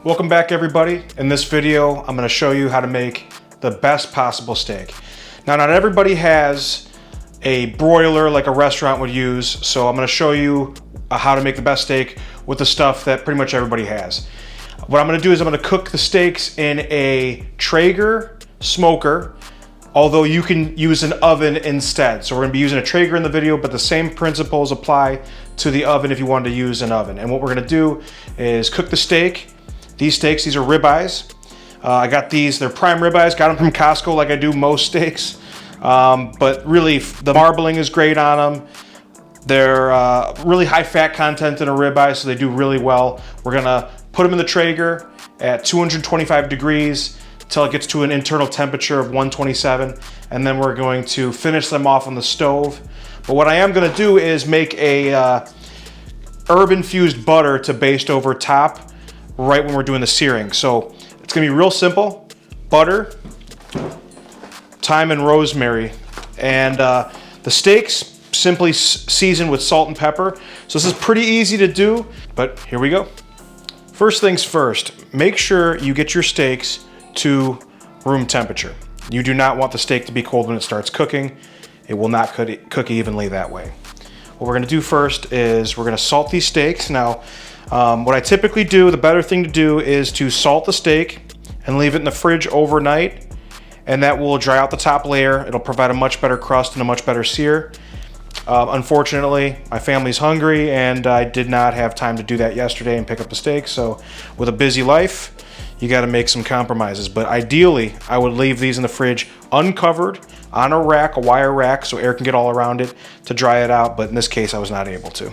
Welcome back, everybody. In this video, I'm gonna show you how to make the best possible steak. Now, not everybody has a broiler like a restaurant would use, so I'm gonna show you how to make the best steak with the stuff that pretty much everybody has. What I'm gonna do is I'm gonna cook the steaks in a Traeger smoker, although you can use an oven instead. So we're gonna be using a Traeger in the video, but the same principles apply to the oven if you wanted to use an oven. And what we're gonna do is cook the steak. These steaks, these are ribeyes. I got these, they're prime ribeyes, got them from Costco like I do most steaks. But really, the marbling is great on them. They're really high fat content in a ribeye, so they do really well. We're gonna put them in the Traeger at 225 degrees until it gets to an internal temperature of 127, and then we're going to finish them off on the stove. But what I am gonna do is make a herb-infused butter to baste over top right when we're doing the searing. So it's gonna be real simple: butter, thyme, and rosemary. And the steaks simply seasoned with salt and pepper. So this is pretty easy to do, but here we go. First things first, make sure you get your steaks to room temperature. You do not want the steak to be cold when it starts cooking. It will not cook evenly that way. What we're gonna do first is we're gonna salt these steaks. Now, what I typically do, the better thing to do is to salt the steak and leave it in the fridge overnight, and that will dry out the top layer. It'll provide a much better crust and a much better sear. Unfortunately, my family's hungry and I did not have time to do that yesterday and pick up the steak. So with a busy life, you gotta make some compromises. But ideally, I would leave these in the fridge uncovered on a rack, a wire rack, so air can get all around it to dry it out. But in this case, I was not able to.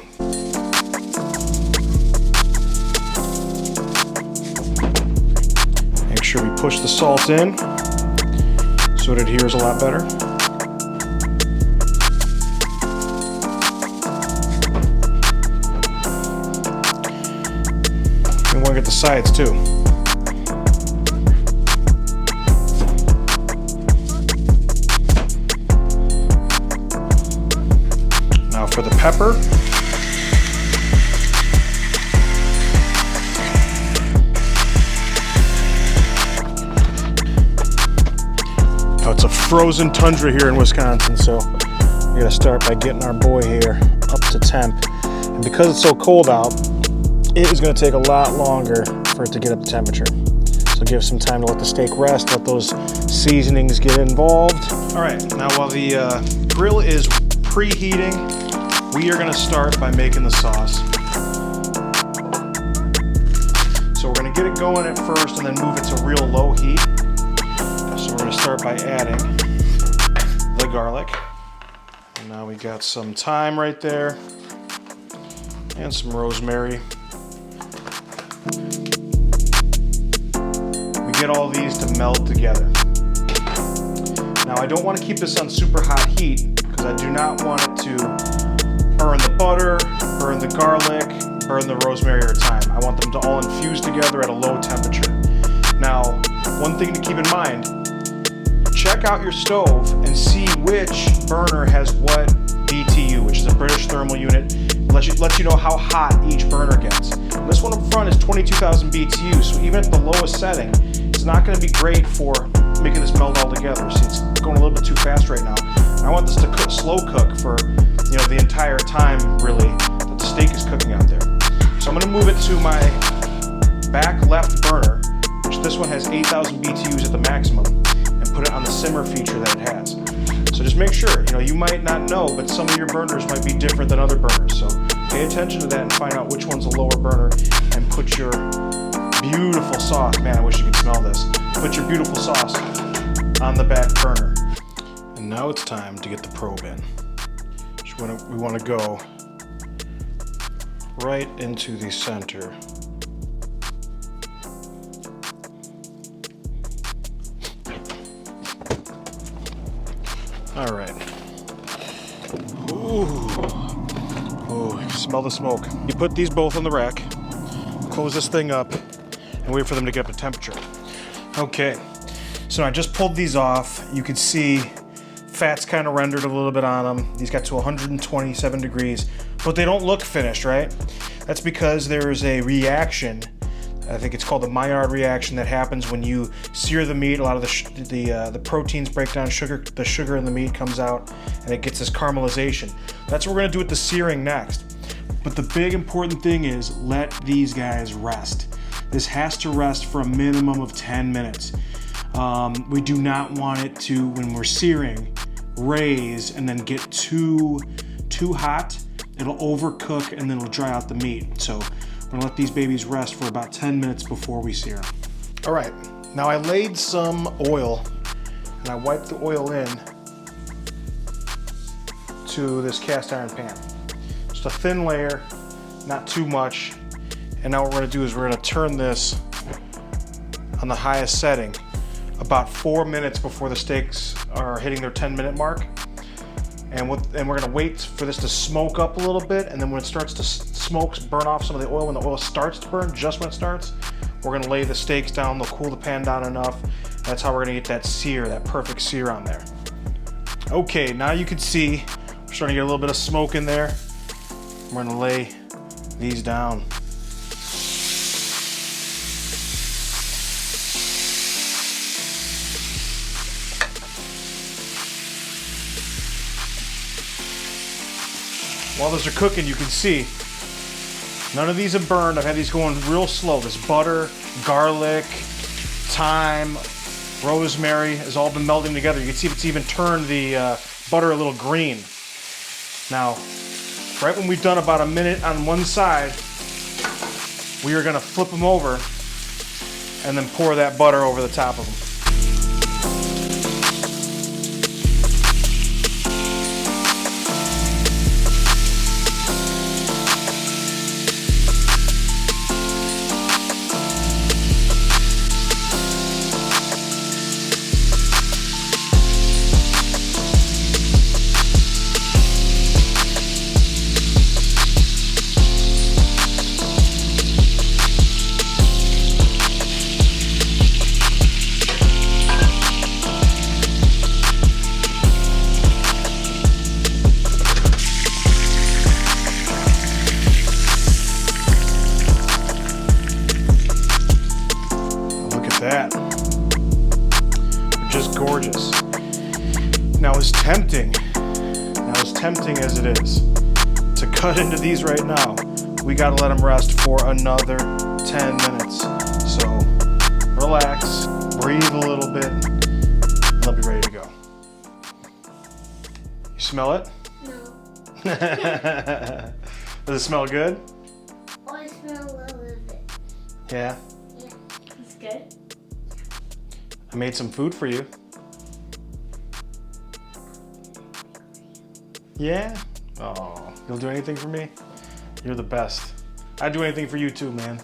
Make sure we push the salt in so it adheres a lot better. We want to get the sides too. Now for the pepper. Now it's a frozen tundra here in Wisconsin, so we gotta start by getting our boy here up to temp. And because it's so cold out, it is gonna take a lot longer for it to get up to temperature. So give some time to let the steak rest, let those seasonings get involved. All right, now while the grill is preheating, we are gonna start by making the sauce. So we're gonna get it going at first and then move it to real low heat. So we're gonna start by adding the garlic. And now we got some thyme right there and some rosemary. We get all these to meld together. Now I don't want to keep this on super hot heat because I do not want it to burn the butter, burn the garlic, burn the rosemary or thyme. I want them to all infuse together at a low temperature. Now, one thing to keep in mind, check out your stove and see which burner has what BTU, which is a British thermal unit. Lets you know how hot each burner gets. This one up front is 22,000 BTU, so even at the lowest setting, it's not going to be great for making this meld all together. See, it's going a little bit too fast right now. I want this to slow cook for the entire time, really, that the steak is cooking out there. So I'm going to move it to my back left burner, which this one has 8,000 BTUs at the maximum, and put it on the simmer feature that it has. So just make sure, you might not know, but some of your burners might be different than other burners. So pay attention to that and find out which one's a lower burner and put your beautiful sauce, man, I wish you could smell this. Put your beautiful sauce on the back burner. And now it's time to get the probe in. We want to go right into the center. All right. Ooh, you can smell the smoke. You put these both on the rack, close this thing up, and wait for them to get up to temperature. Okay, so I just pulled these off. You can see fat's kind of rendered a little bit on them. These got to 127 degrees, but they don't look finished, right? That's because there's a reaction I think it's called the Maillard reaction that happens when you sear the meat. A lot of the proteins break down sugar. The sugar in the meat comes out, and it gets this caramelization. That's what we're gonna do with the searing next. But the big important thing is let these guys rest. This has to rest for a minimum of 10 minutes. We do not want it to, when we're searing, raise and then get too hot. It'll overcook and then it'll dry out the meat. So we're gonna let these babies rest for about 10 minutes before we sear them. All right, now I laid some oil and I wiped the oil in to this cast iron pan. Just a thin layer, not too much. And now what we're gonna do is we're gonna turn this on the highest setting about 4 minutes before the steaks are hitting their 10-minute mark. And we're gonna wait for this to smoke up a little bit, and then when it starts to smoke, burn off some of the oil. When the oil starts to burn, just when it starts, we're gonna lay the steaks down. They'll cool the pan down enough. That's how we're gonna get that sear, that perfect sear on there. Okay, now you can see we're starting to get a little bit of smoke in there. We're gonna lay these down. While those are cooking, you can see none of these have burned. I've had these going real slow. This butter, garlic, thyme, rosemary has all been melding together. You can see it's even turned the butter a little green. Now, right when we've done about a minute on one side, we are gonna flip them over and then pour that butter over the top of them. That. They're just gorgeous. Now as tempting as it is to cut into these right now, we gotta let them rest for another 10 minutes. So relax, breathe a little bit, and they'll be ready to go. You smell it? No. Does it smell good? Oh, I smell a little bit. Yeah? Yeah. It's good. I made some food for you. Yeah? Oh, you'll do anything for me? You're the best. I'd do anything for you too, man.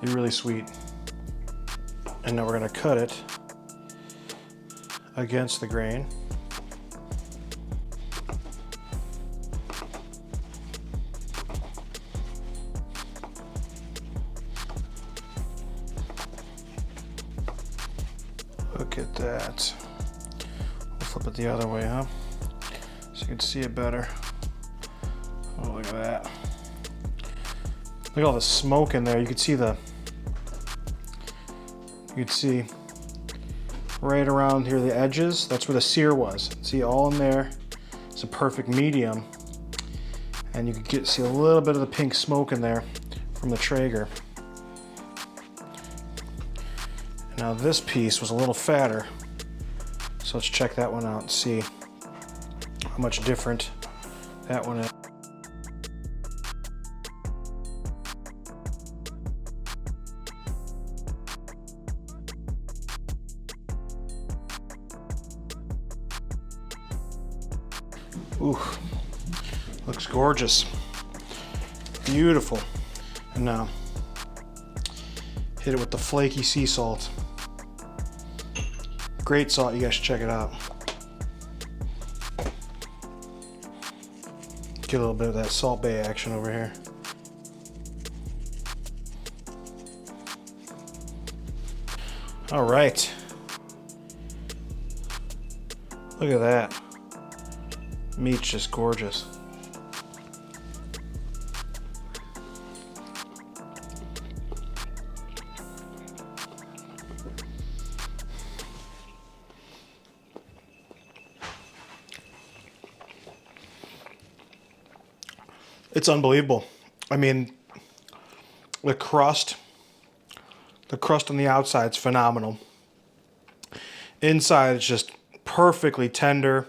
You're really sweet. And now we're gonna cut it against the grain. Look at that. We'll flip it the other way, huh? So you can see it better. Oh, look at that. Look at all the smoke in there. You can see right around here the edges. That's where the sear was. See, all in there. It's a perfect medium. And you can see a little bit of the pink smoke in there from the Traeger. Now this piece was a little fatter, so let's check that one out and see how much different that one is. Ooh, looks gorgeous. Beautiful. And now, hit it with the flaky sea salt. Great salt, you guys should check it out. Get a little bit of that Salt Bay action over here. All right. Look at that. Meat's just gorgeous. It's unbelievable. I mean, the crust on the outside is phenomenal. Inside it's just perfectly tender,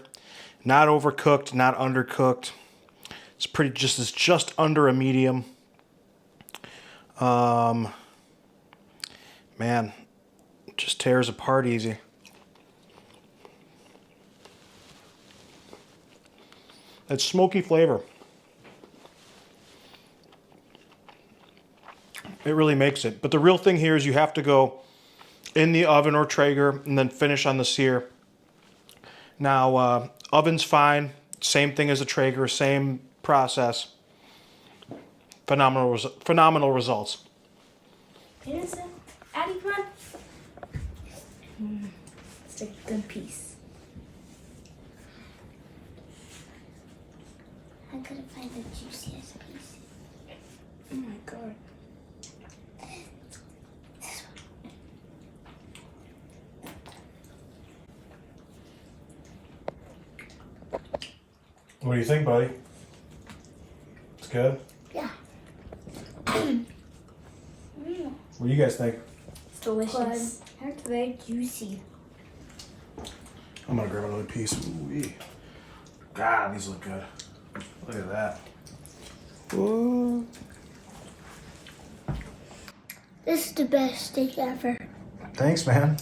not overcooked, not undercooked. It's just under a medium. Man, it just tears apart easy. It's smoky flavor. It really makes it. But the real thing here is you have to go in the oven or Traeger and then finish on the sear. Now, oven's fine. Same thing as a Traeger, same process. Phenomenal results. Here's a Addie, come on. It's a good piece. I couldn't find the juiciest piece. Oh my god. What do you think, buddy? It's good? Yeah. What do you guys think? It's delicious. It's very juicy. I'm gonna grab another piece. Ooh-wee. God, these look good. Look at that. Ooh. This is the best steak ever. Thanks, man.